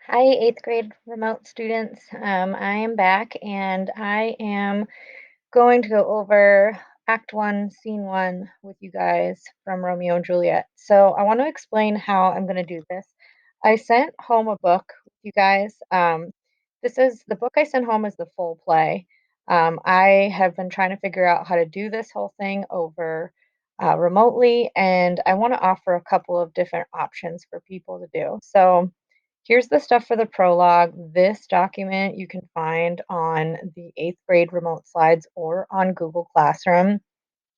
Hi, eighth grade remote students. I am back and I am going to go over Act One, Scene One with you guys from Romeo and Juliet. So I want to explain how I'm going to do this. I sent home a book with you guys. This is the book I sent home is the full play. I have been trying to figure out how to do this whole thing over remotely, and I want to offer a couple of different options for people to do. So here's the stuff for the prologue. This document you can find on the eighth grade remote slides or on Google Classroom.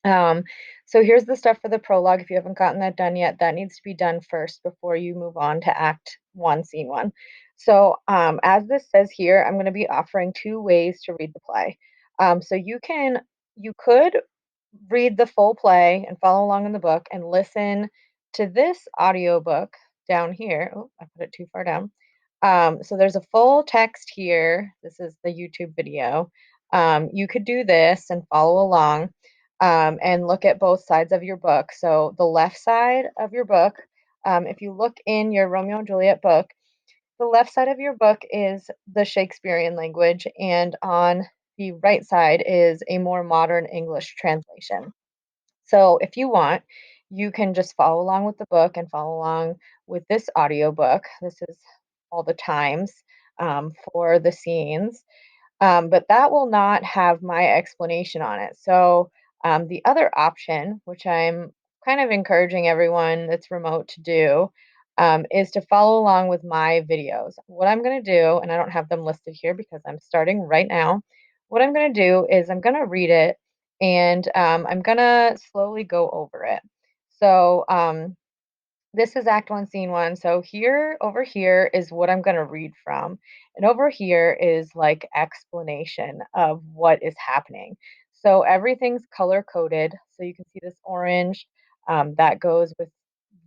Um, so here's the stuff for the prologue. If you haven't gotten that done yet, that needs to be done first before you move on to Act One, Scene One. So as this says here, I'm going to be offering two ways to read the play. So you could read the full play and follow along in the book and listen to this audiobook down here. Oh, I put it too far down. So there's a full text here. This is the YouTube video. You could do this and follow along and look at both sides of your book. So the left side of your book, if you look in your Romeo and Juliet book, the left side of your book is the Shakespearean language, and on the right side is a more modern English translation. So if you want, you can just follow along with the book and follow along with this audiobook. This is all the times for the scenes. But that will not have my explanation on it. So the other option, which I'm kind of encouraging everyone that's remote to do, is to follow along with my videos. What I'm going to do, and I don't have them listed here because I'm starting right now. What I'm going to do is I'm going to read it and I'm going to slowly go over it. So this is Act One, Scene One. So here, over here is what I'm going to read from. And over here is like explanation of what is happening. So everything's color coded. So you can see this orange that goes with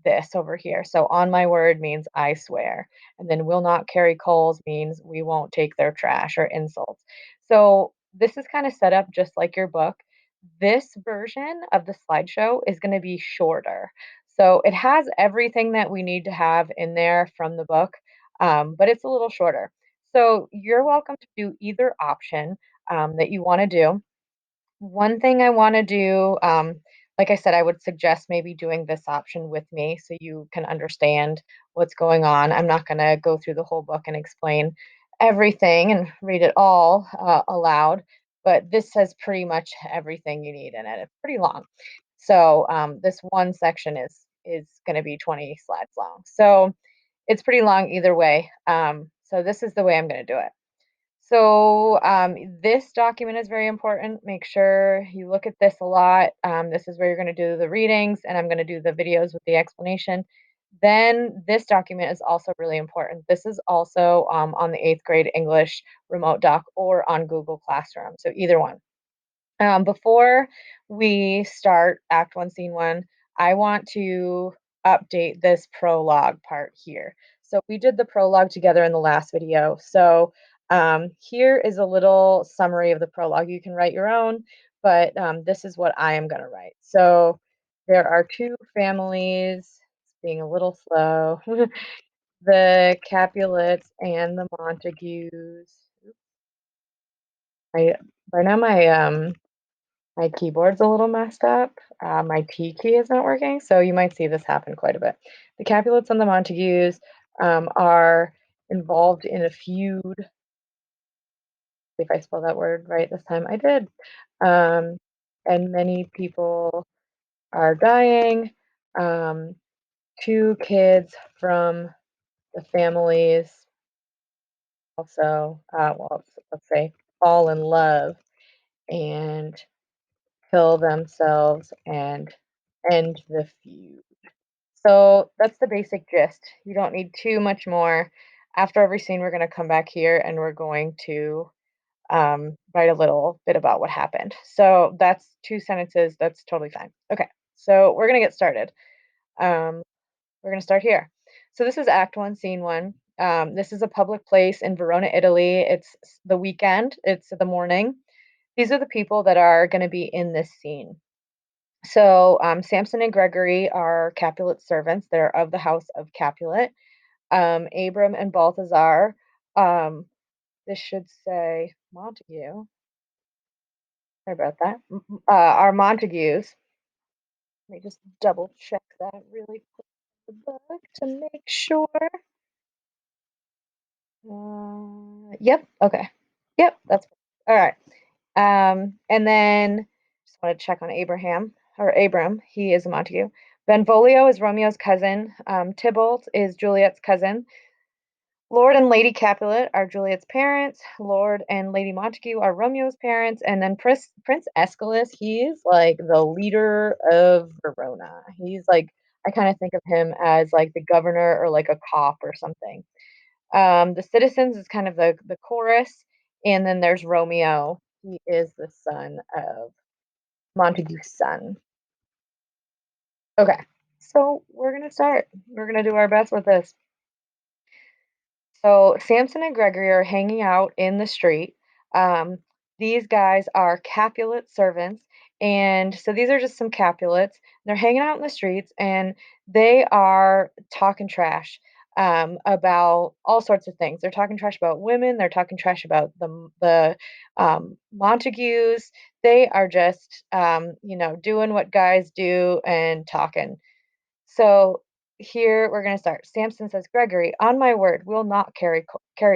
this over here. So on my word means I swear. And then will not carry coals means we won't take their trash or insults. So this is kind of set up just like your book. This version of the slideshow is going to be shorter. So it has everything that we need to have in there from the book, but it's a little shorter. So you're welcome to do either option that you want to do. One thing I want to do, like I said, I would suggest maybe doing this option with me so you can understand what's going on. I'm not going to go through the whole book and explain everything and read it all aloud, but this has pretty much everything you need in it. It's pretty long. So this one section is going to be 20 slides long. So it's pretty long either way. So this is the way I'm going to do it. So this document is very important. Make sure you look at this a lot. This is where you're going to do the readings, and I'm going to do the videos with the explanation. Then this document is also really important. This is also on the eighth grade English remote doc or on Google Classroom. So either one. Before we start Act One, Scene One, I want to update this prologue part here. So we did the prologue together in the last video. So here is a little summary of the prologue. You can write your own, but this is what I am going to write. So there are two families, it's being a little slow, the Capulets and the Montagues. I, by now my keyboard's a little messed up. My T key is not working, so you might see this happen quite a bit. The Capulets and the Montagues are involved in a feud. See if I spell that word right this time. I did. Um, and many people are dying. Um, two kids from the families also, well, let's say, fall in love and kill themselves and end the feud. So that's the basic gist. You don't need too much more. After every scene, we're going to come back here and we're going to write a little bit about what happened. So that's two sentences. That's totally fine. Okay, so we're going to get started. Um, we're going to start here. So this is Act One, Scene One. This is a public place in Verona, Italy. It's the weekend, it's the morning. These are the people that are going to be in this scene. So Samson and Gregory are Capulet servants. They're of the house of Capulet. Abram and Balthazar. Um, this should say Montague. Sorry about that. Are Montagues. Let me just double check that really quick in the book to make sure. Yep. Okay. Yep. That's all right. And then just want to check on Abraham or Abram. He is a Montague. Benvolio is Romeo's cousin. Tybalt is Juliet's cousin. Lord and Lady Capulet are Juliet's parents. Lord and Lady Montague are Romeo's parents. And then Prince Aeschylus, he's like the leader of Verona. He's like, I kind of think of him as like the governor or like a cop or something. The citizens is kind of the chorus. And then there's Romeo. He is the son of Montague's son. Okay, so we're going to start. We're going to do our best with this. So Samson and Gregory are hanging out in the street. Um, these guys are Capulet servants, and so these are just some Capulets. They're hanging out in the streets, and they are talking trash about all sorts of things. They're talking trash about women. They're talking trash about the Montagues. They are just doing what guys do and talking. So here we're going to start. Samson says, Gregory, on my word, we'll not carry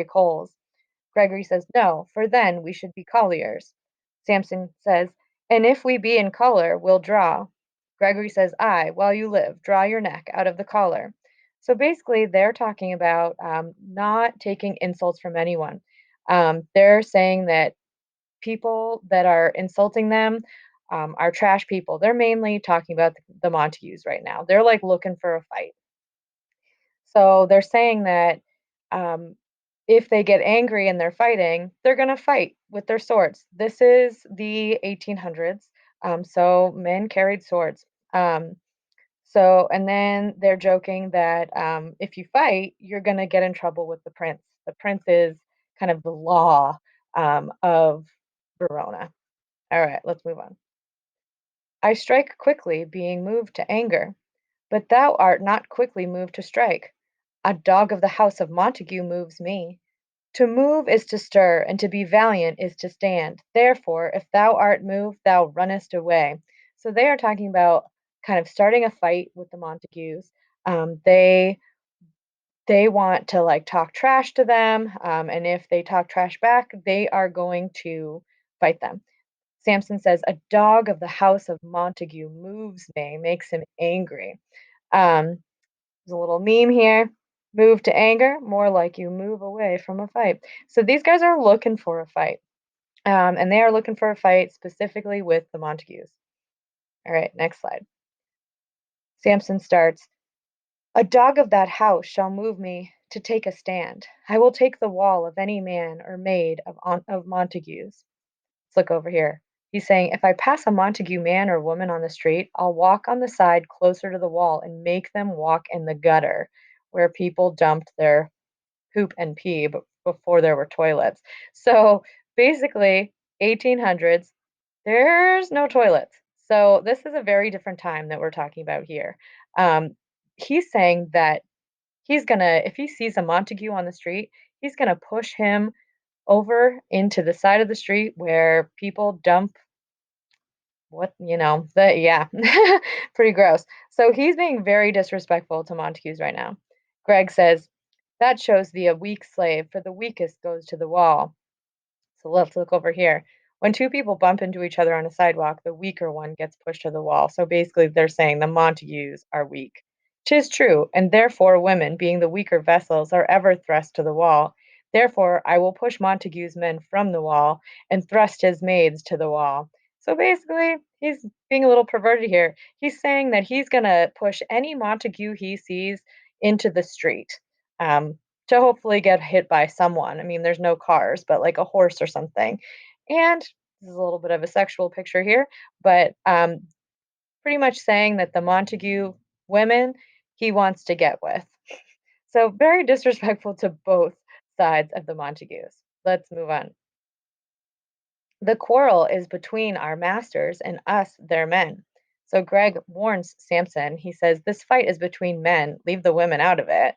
coals. Gregory says, no, for then we should be colliers. Samson says, and if we be in collar, we'll draw. Gregory says, aye, while you live, draw your neck out of the collar. So basically, they're talking about not taking insults from anyone. They're saying that people that are insulting them are trash people. They're mainly talking about the Montagues right now. They're like looking for a fight. So they're saying that um, if they get angry and they're fighting, they're going to fight with their swords. This is the 1800s. So men carried swords. Um, and then they're joking that if you fight, you're going to get in trouble with the prince. The prince is kind of the law of Verona. All right, let's move on. I strike quickly, being moved to anger, but thou art not quickly moved to strike. A dog of the house of Montague moves me. To move is to stir, and to be valiant is to stand. Therefore, if thou art moved, thou runnest away. So they are talking about kind of starting a fight with the Montagues. They want to like talk trash to them, and if they talk trash back, they are going to fight them. Samson says, a dog of the house of Montague moves me, makes him angry. Um, there's a little meme here. Move to anger, more like you move away from a fight. So these guys are looking for a fight. And they are looking for a fight specifically with the Montagues. All right, next slide. Samson starts, a dog of that house shall move me to take a stand. I will take the wall of any man or maid of Montagues. Let's look over here. He's saying, if I pass a Montague man or woman on the street, I'll walk on the side closer to the wall and make them walk in the gutter where people dumped their poop and pee before there were toilets. So basically, 1800s, there's no toilets. So this is a very different time that we're talking about here. Um, he's saying that if he sees a Montague on the street, he's gonna push him over into the side of the street where people dump yeah, pretty gross. So he's being very disrespectful to Montagues right now. Greg says, that shows thee a weak slave, for the weakest goes to the wall. So let's look over here. When two people bump into each other on a sidewalk, the weaker one gets pushed to the wall. So basically, they're saying the Montagues are weak. 'Tis true, and therefore women, being the weaker vessels, are ever thrust to the wall. Therefore, I will push Montague's men from the wall and thrust his maids to the wall. So basically, he's being a little perverted here. He's saying that he's going to push any Montague he sees into the street. To hopefully get hit by someone. I mean, there's no cars, but like a horse or something. And this is a little bit of a sexual picture here, but pretty much saying that the Montague women he wants to get with. So very disrespectful to both sides of the Montagues. Let's move on. The quarrel is between our masters and us, their men. So Greg warns Samson. He says, this fight is between men. Leave the women out of it.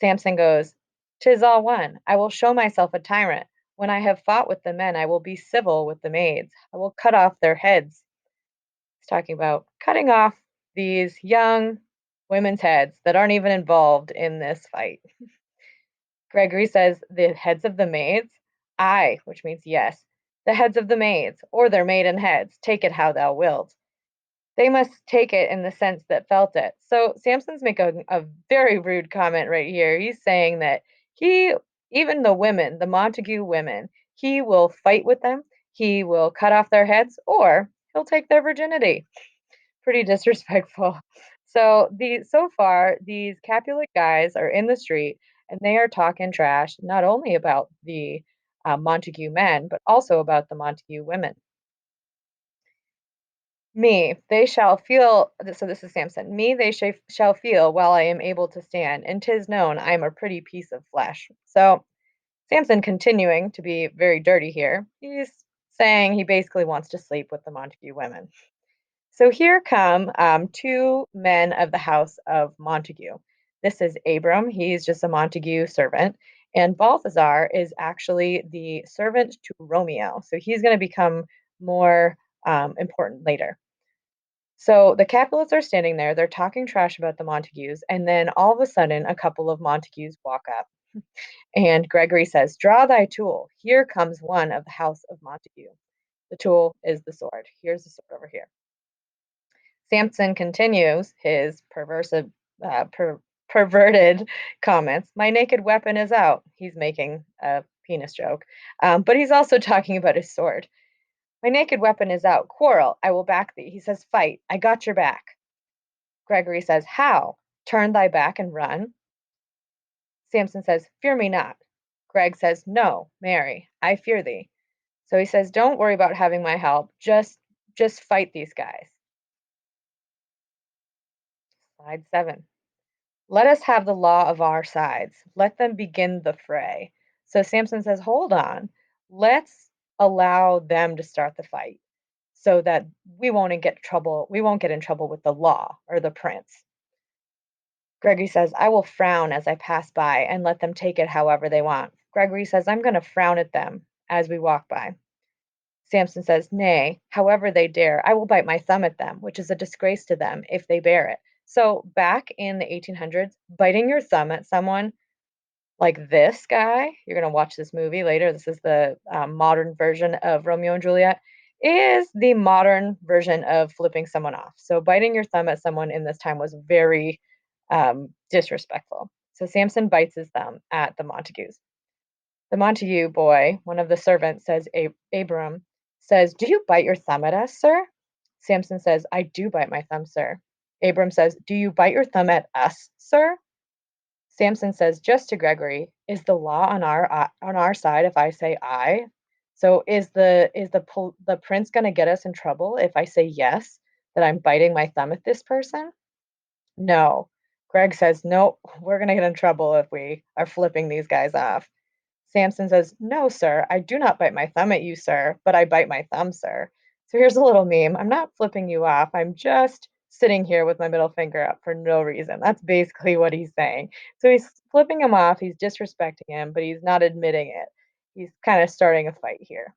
Samson goes, "'Tis all one. I will show myself a tyrant. When I have fought with the men, I will be civil with the maids. I will cut off their heads." He's talking about cutting off these young women's heads that aren't even involved in this fight. Gregory says, "The heads of the maids?" "Aye," which means yes. "The heads of the maids, or their maiden heads, take it how thou wilt." They must take it in the sense that felt it. So Samson's making a very rude comment right here. He's saying that he, even the women, the Montague women, he will fight with them, he will cut off their heads, or he'll take their virginity. Pretty disrespectful. So far, these Capulet guys are in the street and they are talking trash not only about the Montague men, but also about the Montague women. Me, they shall feel, so this is Samson. Me, they shall feel while I am able to stand, and 'tis known I am a pretty piece of flesh. So Samson continuing to be very dirty here. He's saying he basically wants to sleep with the Montague women. So here come two men of the house of Montague. This is Abram, he's just a Montague servant, and Balthazar is actually the servant to Romeo. So he's going to become more important later. So the Capulets are standing there, they're talking trash about the Montagues, and then all of a sudden, a couple of Montagues walk up. And Gregory says, "Draw thy tool. Here comes one of the house of Montague." The tool is the sword. Here's the sword over here. Samson continues his perverted comments. "My naked weapon is out." He's making a penis joke, but he's also talking about his sword. "My naked weapon is out. Quarrel. I will back thee." He says, "Fight. I got your back." Gregory says, "How? Turn thy back and run?" Samson says, "Fear me not." Greg says, "No, marry, I fear thee." So he says, "Don't worry about having my help. Just fight these guys." Slide 7. "Let us have the law of our sides. Let them begin the fray." So Samson says, "Hold on. Let's allow them to start the fight so that we won't get in trouble with the law or the prince." Gregory says, "I will frown as I pass by and let them take it however they want." Gregory says, "I'm going to frown at them as we walk by." Samson says, "Nay, however they dare, I will bite my thumb at them, which is a disgrace to them if they bear it." So back in the 1800s, biting your thumb at someone like this guy, you're going to watch this movie later. This is the modern version of Romeo and Juliet, is the modern version of flipping someone off. So biting your thumb at someone in this time was very disrespectful. So Samson bites his thumb at the Montagues. The Montague boy, one of the servants, says, Abram says, "Do you bite your thumb at us, sir?" Samson says, "I do bite my thumb, sir." Abram says, "Do you bite your thumb at us, sir?" Samson says, just to Gregory, "Is the law on our side if I say I?" So is the prince going to get us in trouble if I say yes, that I'm biting my thumb at this person? No. Greg says, "No, we're going to get in trouble if we are flipping these guys off." Samson says, "No, sir, I do not bite my thumb at you, sir, but I bite my thumb, sir." So here's a little meme. I'm not flipping you off. I'm just sitting here with my middle finger up for no reason. That's basically what he's saying. So he's flipping him off. He's disrespecting him, but he's not admitting it. He's kind of starting a fight here.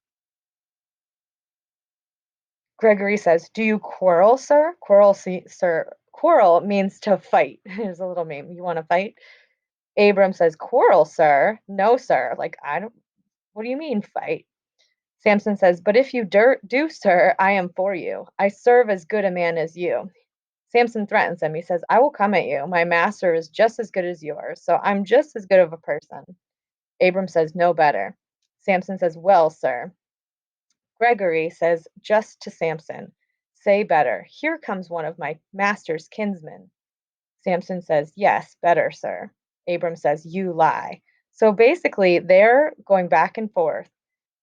Gregory says, "Do you quarrel, sir?" Quarrel, see, sir. Quarrel means to fight. Here's a little meme. You want to fight? Abram says, "Quarrel, sir? No, sir. Like, I don't, what do you mean fight?" Samson says, "But if you do, sir, I am for you. I serve as good a man as you." Samson threatens him. He says, "I will come at you. My master is just as good as yours, so I'm just as good of a person." Abram says, "No better." Samson says, "Well, sir." Gregory says just to Samson, "Say better. Here comes one of my master's kinsmen." Samson says, "Yes, better, sir." Abram says, "You lie." So basically, they're going back and forth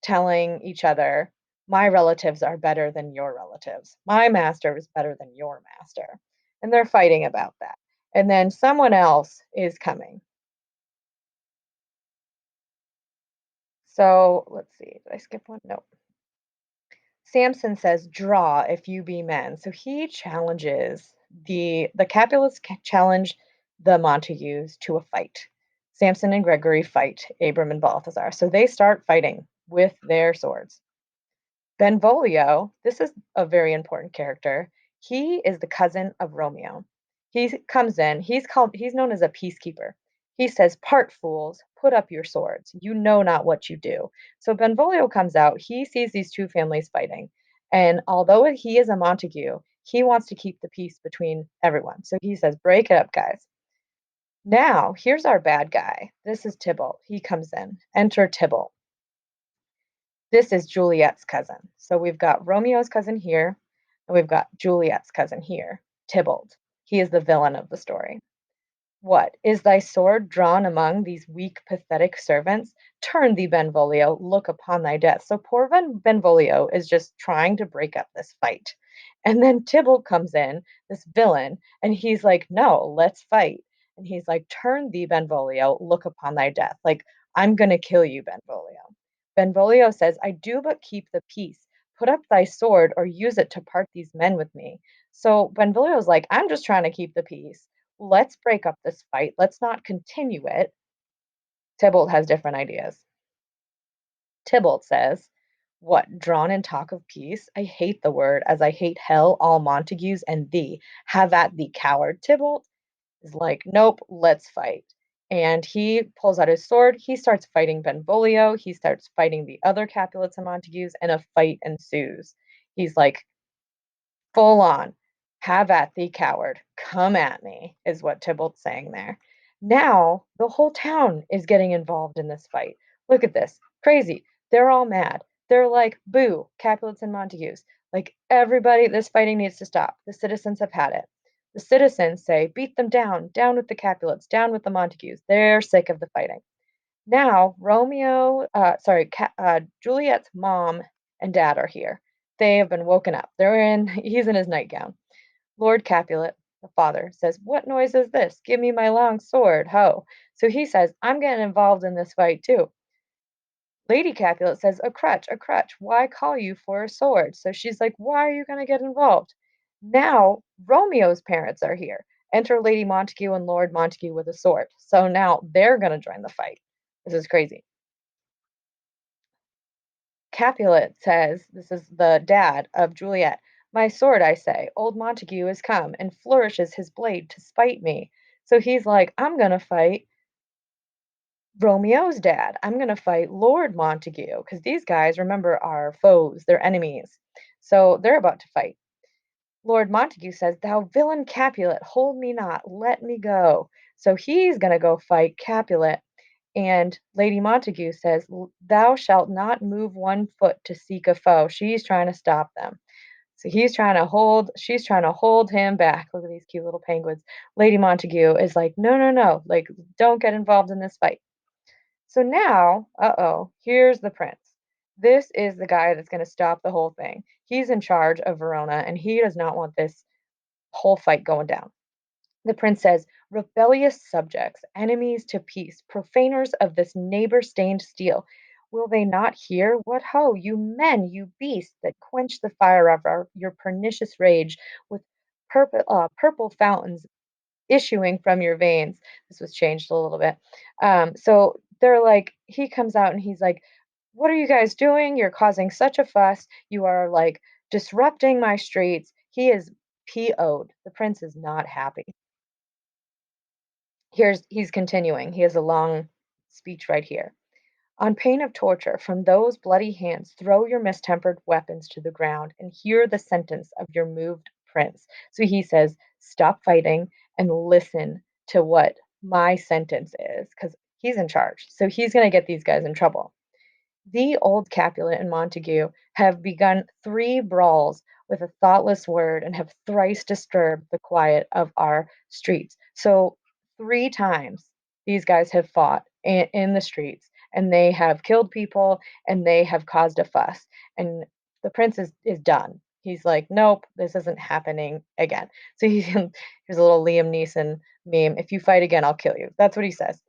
telling each other, "My relatives are better than your relatives. My master is better than your master." And they're fighting about that. And then someone else is coming. So let's see. Did I skip one? No. Samson says, "Draw if you be men." So he challenges the Capulets challenge the Montagues to a fight. Samson and Gregory fight Abram and Balthazar. So they start fighting with their swords. Benvolio, this is a very important character. He is the cousin of Romeo. He comes in, he's known as a peacekeeper. He says, "Part fools, put up your swords. You know not what you do." So Benvolio comes out, he sees these two families fighting. And although he is a Montague, he wants to keep the peace between everyone. So he says, "Break it up, guys." Now, here's our bad guy. This is Tybalt. He comes in. Enter Tybalt. This is Juliet's cousin. So we've got Romeo's cousin here, and we've got Juliet's cousin here, Tybalt. He is the villain of the story. What? Is thy sword drawn among these weak, pathetic servants? Turn thee, Benvolio, look upon thy death. So poor Benvolio is just trying to break up this fight. And then Tybalt comes in, this villain, and he's like, "No, let's fight." And he's like, "Turn thee, Benvolio, look upon thy death." Like, "I'm going to kill you, Benvolio." Benvolio says, "I do but keep the peace. Put up thy sword or use it to part these men with me." So Benvolio's like, "I'm just trying to keep the peace. Let's break up this fight. Let's not continue it." Tybalt has different ideas. Tybalt says, "What, drawn in talk of peace? I hate the word, as I hate hell, all Montagues, and thee. Have at thee, coward." Tybalt is like, "Nope, let's fight." And he pulls out his sword. He starts fighting Benvolio. He starts fighting the other Capulets and Montagues, and a fight ensues. He's like, full on. "Have at thee, coward. Come at me," is what Tybalt's saying there. Now, the whole town is getting involved in this fight. Look at this. Crazy. They're all mad. They're like, "Boo, Capulets and Montagues." Like, everybody, this fighting needs to stop. The citizens have had it. The citizens say, "Beat them down. Down with the Capulets. Down with the Montagues." They're sick of the fighting. Now, Juliet's mom and dad are here. They have been woken up. He's in his nightgown. Lord Capulet, the father, says, "What noise is this? Give me my long sword, ho." So he says, "I'm getting involved in this fight too." Lady Capulet says, "A crutch, a crutch. Why call you for a sword?" So she's like, "Why are you going to get involved?" Now, Romeo's parents are here. Enter Lady Montague and Lord Montague with a sword. So now they're going to join the fight. This is crazy. Capulet says, this is the dad of Juliet, "My sword, I say, old Montague is come, and flourishes his blade to spite me." So he's like, "I'm going to fight Romeo's dad. I'm going to fight Lord Montague," because these guys, remember, are foes, they're enemies. So they're about to fight. Lord Montague says, "Thou villain Capulet, hold me not, let me go." So he's going to go fight Capulet. And Lady Montague says, "Thou shalt not move one foot to seek a foe." She's trying to stop them. So she's trying to hold him back. Look at these cute little penguins. Lady Montague is like, "No, no, no, like, don't get involved in this fight." So now, here's the prince. This is the guy that's going to stop the whole thing. He's in charge of Verona, and he does not want this whole fight going down. The prince says, "Rebellious subjects, enemies to peace, profaners of this neighbor stained steel, will they not hear? What ho, you men, you beasts, that quench the fire of your pernicious rage with purple fountains issuing from your veins." This was changed a little bit. So they're like, he comes out and he's like, "What are you guys doing? You're causing such a fuss. You are like disrupting my streets." He is PO'd. The prince is not happy. He's continuing. He has a long speech right here. "On pain of torture, from those bloody hands, throw your mistempered weapons to the ground and hear the sentence of your moved prince." So he says, "Stop fighting and listen to what my sentence is," because he's in charge. So he's going to get these guys in trouble. "The old Capulet and Montague have begun 3 brawls with a thoughtless word, and have thrice disturbed the quiet of our streets." So 3 times these guys have fought in the streets, and they have killed people, and they have caused a fuss. And the prince is done. He's like, "Nope, this isn't happening again." So here's a little Liam Neeson meme: "If you fight again, I'll kill you." That's what he says.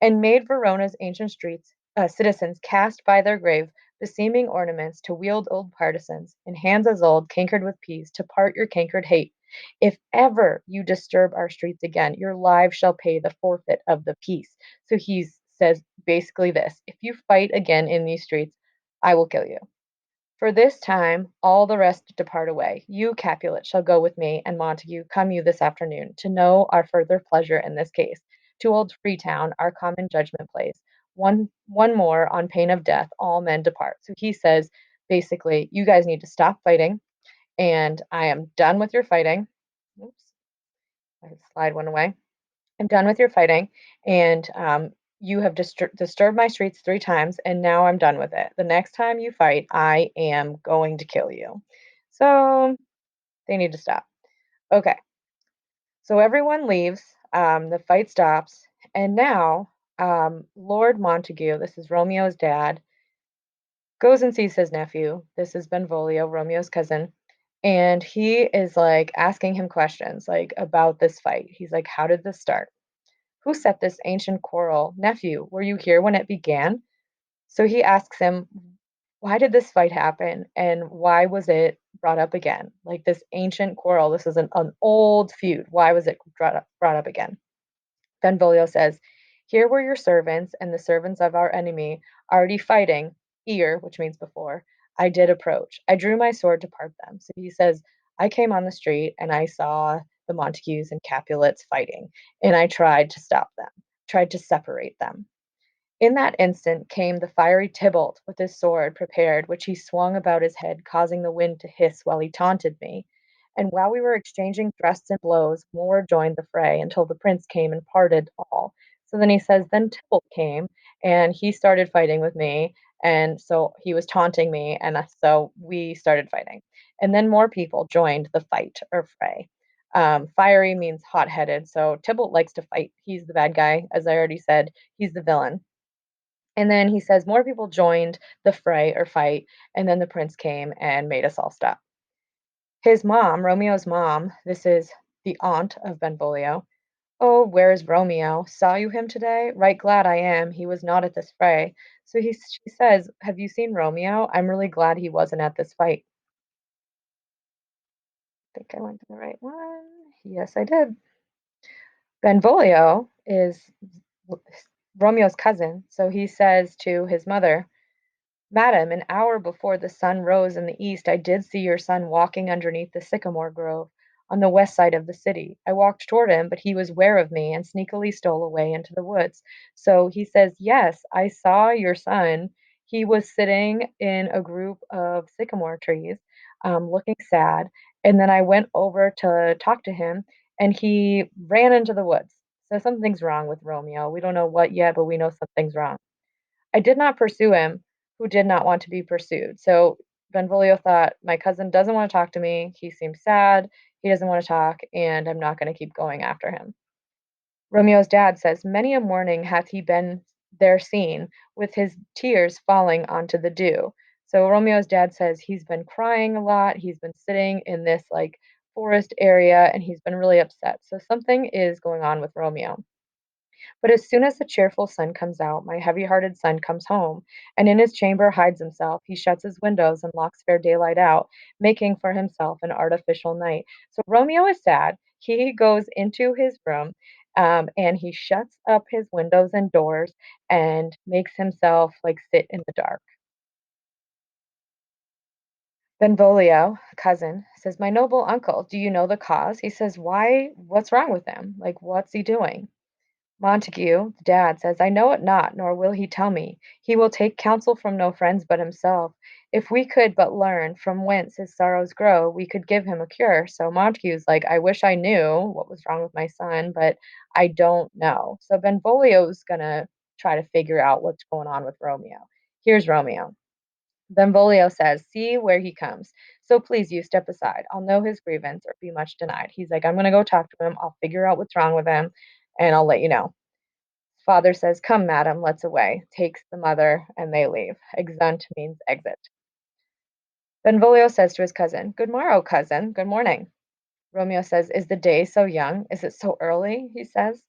"And made Verona's ancient streets citizens cast by their grave beseeming ornaments, to wield old partisans in hands as old, cankered with peace, to part your cankered hate. If ever you disturb our streets again, your lives shall pay the forfeit of the peace. So he says basically this: if you fight again in these streets, I will kill you. For this time all the rest depart away. You, Capulet, shall go with me, and Montague, come you this afternoon, to know our further pleasure in this case. To old Freetown, our common judgment place. One more, on pain of death, all men depart. So he says, basically, you guys need to stop fighting, and I am done with your fighting. Oops, my slide went away. I'm done with your fighting, and you have disturbed my streets 3 times, and now I'm done with it. The next time you fight, I am going to kill you. So they need to stop. Okay, so everyone leaves. The fight stops, and now Lord Montague, this is Romeo's dad, goes and sees his nephew. This is Benvolio, Romeo's cousin. And he is like asking him questions like about this fight. He's like, how did this start? Who set this ancient quarrel? Nephew, were you here when it began? So he asks him, why did this fight happen and why was it brought up again? Like this ancient quarrel, this is an old feud. Why was it brought up again? Benvolio says, here were your servants and the servants of our enemy already fighting, ere, which means before, I did approach. I drew my sword to part them. So he says, I came on the street and I saw the Montagues and Capulets fighting, and I tried to stop them, tried to separate them. In that instant came the fiery Tybalt with his sword prepared, which he swung about his head, causing the wind to hiss while he taunted me. And while we were exchanging thrusts and blows, more joined the fray until the prince came and parted all. So then he says, then Tybalt came and he started fighting with me. And so he was taunting me, and so we started fighting. And then more people joined the fight or fray. Fiery means hot headed. So Tybalt likes to fight. He's the bad guy, as I already said, he's the villain. And then he says more people joined the fray or fight, and then the prince came and made us all stop. His mom, Romeo's mom, this is the aunt of Benvolio. Oh, where is Romeo? Saw you him today? Right glad I am. He was not at this fray. So she says, have you seen Romeo? I'm really glad he wasn't at this fight. I think I went to the right one. Yes, I did. Benvolio is Romeo's cousin. So he says to his mother, Madam, an hour before the sun rose in the east, I did see your son walking underneath the sycamore grove on the west side of the city. I walked toward him, but he was ware of me and sneakily stole away into the woods. So he says, yes, I saw your son. He was sitting in a group of sycamore trees, looking sad. And then I went over to talk to him, and he ran into the woods. So something's wrong with Romeo. We don't know what yet, but we know something's wrong. I did not pursue him, who did not want to be pursued. So Benvolio thought, my cousin doesn't want to talk to me. He seems sad. He doesn't want to talk, and I'm not going to keep going after him. Romeo's dad says, many a morning hath he been there seen, with his tears falling onto the dew. So Romeo's dad says he's been crying a lot. He's been sitting in this like forest area, and he's been really upset. So something is going on with Romeo. But as soon as the cheerful sun comes out, my heavy-hearted son comes home, and in his chamber hides himself. He shuts his windows and locks fair daylight out, making for himself an artificial night. So Romeo is sad. He goes into his room, and he shuts up his windows and doors and makes himself like sit in the dark. Benvolio, cousin, says, my noble uncle, do you know the cause? He says, why? What's wrong with him? Like, what's he doing? Montague, the dad, says, I know it not, nor will he tell me. He will take counsel from no friends but himself. If we could but learn from whence his sorrows grow, we could give him a cure. So Montague's like, I wish I knew what was wrong with my son, but I don't know. So Benvolio's gonna try to figure out what's going on with Romeo. Here's Romeo. Benvolio says, see where he comes. So please you step aside. I'll know his grievance or be much denied. He's like, I'm gonna go talk to him. I'll figure out what's wrong with him, and I'll let you know. Father says, come, madam, let's away. Takes the mother, and they leave. Exeunt means exit. Benvolio says to his cousin, good morrow, cousin. Good morning. Romeo says, is the day so young? Is it so early? He says.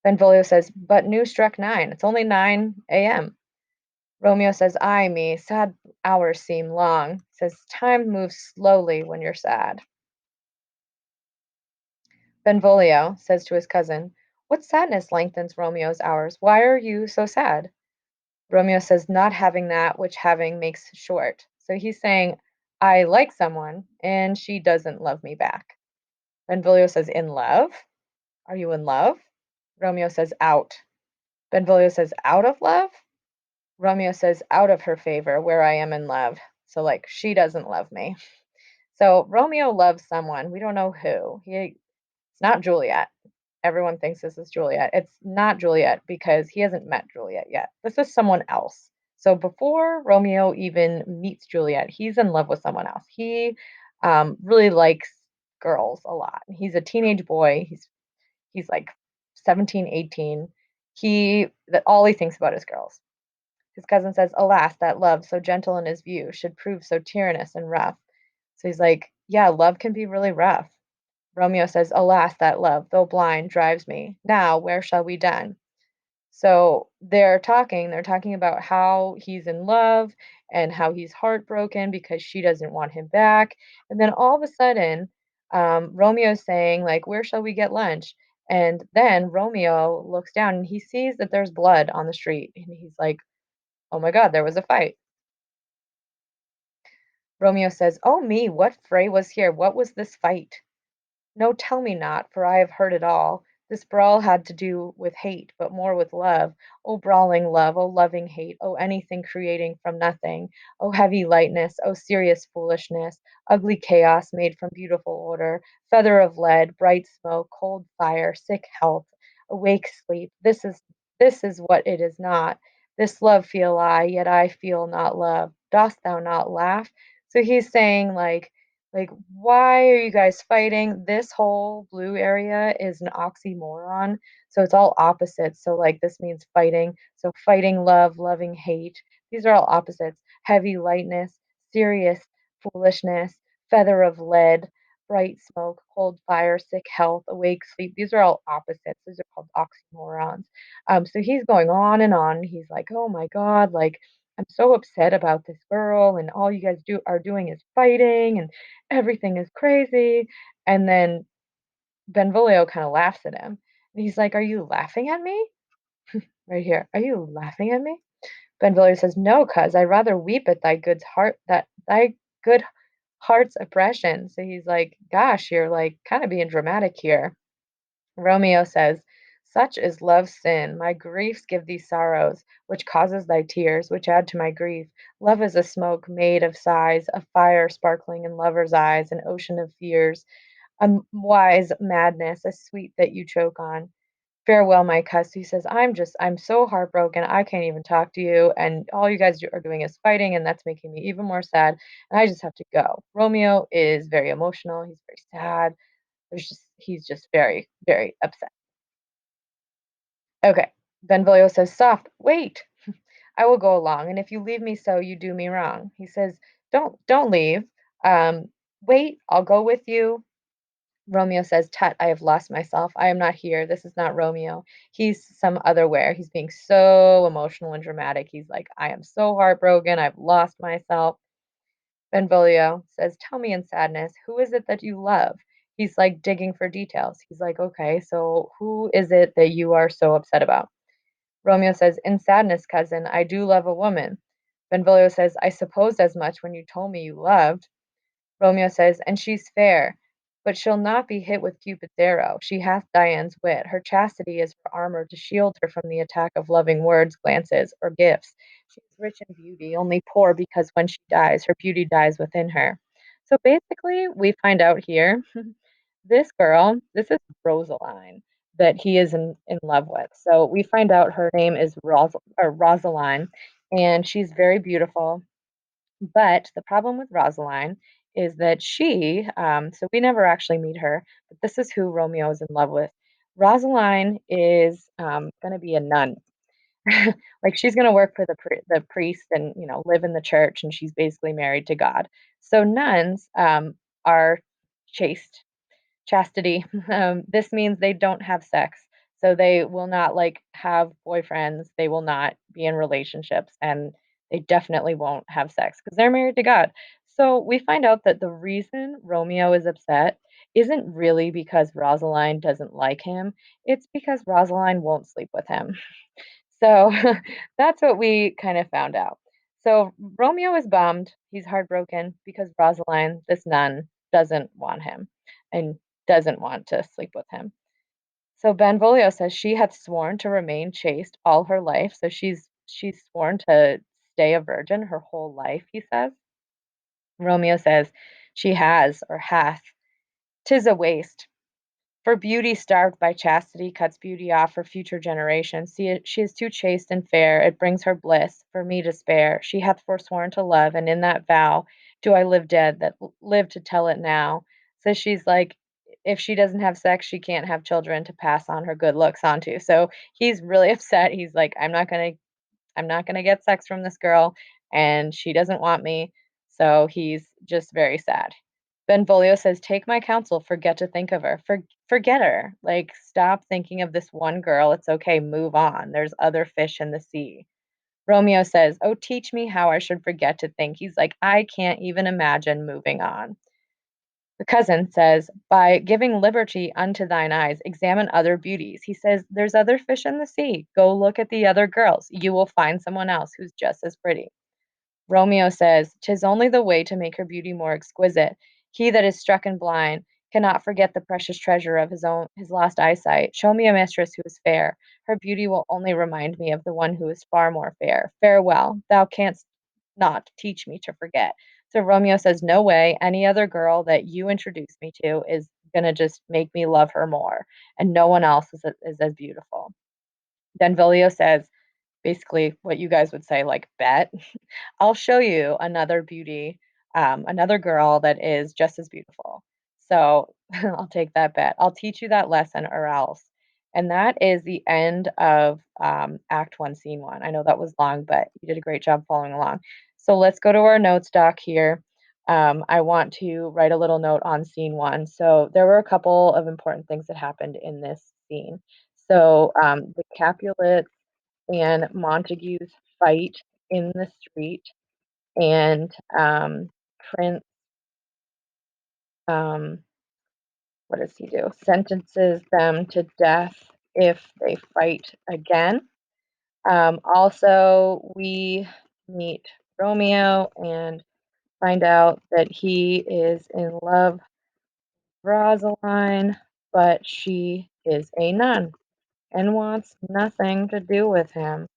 Benvolio says, but new struck 9. It's only 9 a.m. Romeo says, ay me, sad hours seem long. Says, time moves slowly when you're sad. Benvolio says to his cousin, "What sadness lengthens Romeo's hours? Why are you so sad?" Romeo says, "Not having that which having makes short." So he's saying, I like someone and she doesn't love me back. Benvolio says, "In love? Are you in love?" Romeo says, "Out." Benvolio says, "Out of love?" Romeo says, "Out of her favor, where I am in love." So, like, she doesn't love me. So, Romeo loves someone. We don't know who. It's not Juliet. Everyone thinks this is Juliet. It's not Juliet because he hasn't met Juliet yet. This is someone else. So, before Romeo even meets Juliet, he's in love with someone else. He really likes girls a lot. He's a teenage boy. He's like 17, 18. All he thinks about is girls. His cousin says, "Alas, that love, so gentle in his view, should prove so tyrannous and rough." So he's like, "Yeah, love can be really rough." Romeo says, "Alas, that love, though blind, drives me. Now, where shall we done?" So they're talking about how he's in love and how he's heartbroken because she doesn't want him back. And then all of a sudden, Romeo's saying, like, "Where shall we get lunch?" And then Romeo looks down and he sees that there's blood on the street. And he's like, "Oh my God, there was a fight." Romeo says, "Oh me, what fray was here? What was this fight?" "No, tell me not, for I have heard it all. This brawl had to do with hate, but more with love. O brawling love, O loving hate, O anything creating from nothing, O heavy lightness, O serious foolishness, ugly chaos made from beautiful order, feather of lead, bright smoke, cold fire, sick health, awake sleep. This is what it is not. This love feel I, yet I feel not love. Dost thou not laugh?" So he's saying like, why are you guys fighting? This whole blue area is an oxymoron. So it's all opposites. So, like, this means fighting. So, fighting love, loving hate. These are all opposites. Heavy lightness, serious foolishness, feather of lead, bright smoke, cold fire, sick health, awake sleep. These are all opposites. These are called oxymorons. So he's going on and on. He's like, oh my God, like, I'm so upset about this girl, and all you guys are doing is fighting, and everything is crazy. And then Benvolio kind of laughs at him. And he's like, "Are you laughing at me?" Right here. "Are you laughing at me?" Benvolio says, "No, cuz I rather weep at thy good heart's oppression." So he's like, "Gosh, you're like kind of being dramatic here." Romeo says, "Such is love's sin. My griefs give thee sorrows, which causes thy tears, which add to my grief. Love is a smoke made of sighs, a fire sparkling in lovers' eyes, an ocean of fears, a wise madness, a sweet that you choke on. Farewell, my cuss." He says, I'm so heartbroken. I can't even talk to you. And all you guys are doing is fighting. And that's making me even more sad. And I just have to go. Romeo is very emotional. He's very sad. He's just very, very upset. Okay. Benvolio says, "Soft, wait. I will go along. And if you leave me so, you do me wrong." He says, don't leave. Um, Wait, I'll go with you. Romeo says, "Tut, I have lost myself. I am not here. This is not Romeo. He's some other where." He's being so emotional and dramatic. He's like, "I am so heartbroken. I've lost myself." Benvolio says, "Tell me in sadness, who is it that you love?" He's like digging for details. He's like, "Okay, so who is it that you are so upset about?" Romeo says, "In sadness, cousin, I do love a woman." Benvolio says, "I supposed as much when you told me you loved." Romeo says, "And she's fair, but she'll not be hit with Cupid's arrow. She hath Dian's wit. Her chastity is her armor to shield her from the attack of loving words, glances, or gifts. She is rich in beauty, only poor because when she dies, her beauty dies within her." So basically, we find out here this girl, this is Rosaline that he is in love with. So we find out her name is Rosaline, and she's very beautiful. But the problem with Rosaline is that so we never actually meet her, but this is who Romeo is in love with. Rosaline is going to be a nun. Like, she's going to work for the priest and live in the church, and she's basically married to God. So nuns are chaste chastity. This means they don't have sex. So they will not like have boyfriends. They will not be in relationships, and they definitely won't have sex because they're married to God. So we find out that the reason Romeo is upset isn't really because Rosaline doesn't like him, it's because Rosaline won't sleep with him. So that's what we kind of found out. So Romeo is bummed. He's heartbroken because Rosaline, this nun, doesn't want him and doesn't want to sleep with him. So Benvolio says she hath sworn to remain chaste all her life. So she's sworn to stay a virgin her whole life, he says. Romeo says she has or hath. 'Tis a waste. For beauty starved by chastity cuts beauty off for future generations. See, she is too chaste and fair, it brings her bliss, for me to spare. She hath forsworn to love, and in that vow do I live dead that live to tell it now. So she's like, if she doesn't have sex, she can't have children to pass on her good looks onto. So he's really upset. He's like, I'm not gonna get sex from this girl, and she doesn't want me. So he's just very sad. Benvolio says, "Take my counsel, forget to think of her. Forget her. Like, stop thinking of this one girl. It's okay, move on. There's other fish in the sea." Romeo says, "Oh, teach me how I should forget to think." He's like, "I can't even imagine moving on." The cousin says, "By giving liberty unto thine eyes, examine other beauties." He says, "There's other fish in the sea. Go look at the other girls. You will find someone else who's just as pretty." Romeo says, "'Tis only the way to make her beauty more exquisite. He that is struck and blind cannot forget the precious treasure of his lost eyesight. Show me a mistress who is fair. Her beauty will only remind me of the one who is far more fair. Farewell. Thou canst not teach me to forget." So Romeo says, "No way. Any other girl that you introduce me to is gonna just make me love her more, and no one else is as beautiful." Benvolio says, basically what you guys would say, like, bet. I'll show you another beauty, another girl that is just as beautiful. So I'll take that bet. I'll teach you that lesson or else. And that is the end of Act One, Scene One. I know that was long, but you did a great job following along. So let's go to our notes doc here. I want to write a little note on Scene One. So there were a couple of important things that happened in this scene. So the Capulets and Montague's fight in the street, and Prince, um, what does he do? Sentences them to death if they fight again. Also, we meet Romeo and find out that he is in love with Rosaline, but she is a nun and wants nothing to do with him.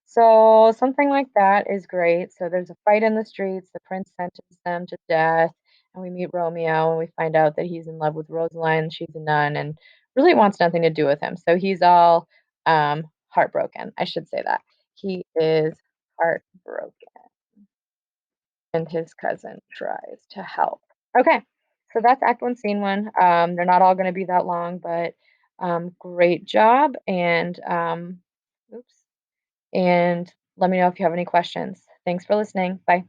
So something like that is great. So there's a fight in the streets, the prince sentences them to death, and we meet Romeo and we find out that he's in love with Rosaline, she's a nun, and really wants nothing to do with him. So he's all heartbroken. I should say that. He is heartbroken and his cousin tries to help. Okay. So that's act one, scene one. They're not all gonna be that long, but great job. And oops. And let me know if you have any questions. Thanks for listening. Bye.